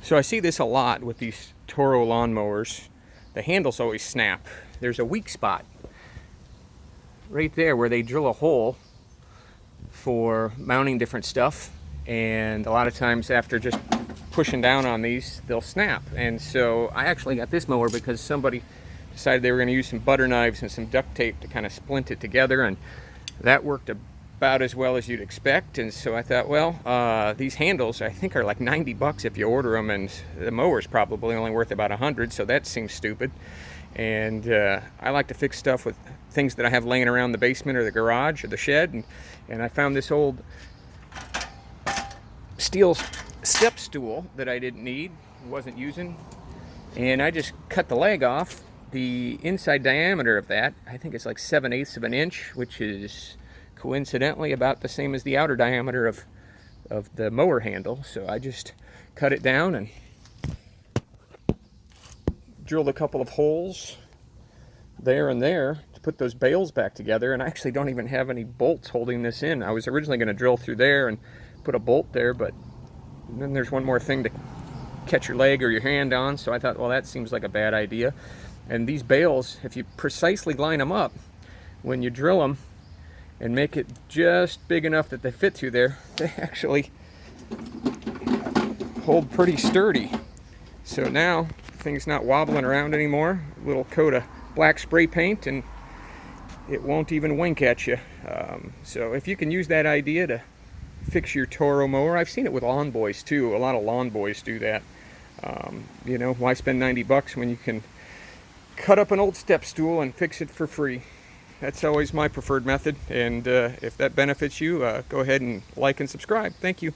So I see this a lot with these Toro lawnmowers. The handles always snap. There's a weak spot right there where they drill a hole for mounting different stuff, and a lot of times after just pushing down on these, they'll snap. And so I actually got this mower because somebody decided they were going to use some butter knives and some duct tape to kind of splint it together, and that worked about as well as you'd expect. And so I thought, well, these handles I think are like 90 bucks if you order them, and the mower's probably only worth about 100, so that seems stupid. And I like to fix stuff with things that I have laying around the basement or the garage or the shed, and I found this old steel step stool that I didn't need, wasn't using, and I just cut the leg off. The inside diameter of that, I think it's like 7/8 of an inch, which is coincidentally about the same as the outer diameter of the mower handle. So I just cut it down and drilled a couple of holes there and there to put those bales back together, and I actually don't even have any bolts holding this in. I was originally going to drill through there and put a bolt there, but then there's one more thing to catch your leg or your hand on, so I thought, well, that seems like a bad idea. And these bales, if you precisely line them up, when you drill them and make it just big enough that they fit through there, they actually hold pretty sturdy. So now thing's not wobbling around anymore. A little coat of black spray paint and it won't even wink at you. So if you can use that idea to fix your Toro mower, I've seen it with lawn boys too. A lot of lawn boys do that. You know, why spend 90 bucks when you can cut up an old step stool and fix it for free? That's always my preferred method, and if that benefits you, go ahead and like and subscribe. Thank you.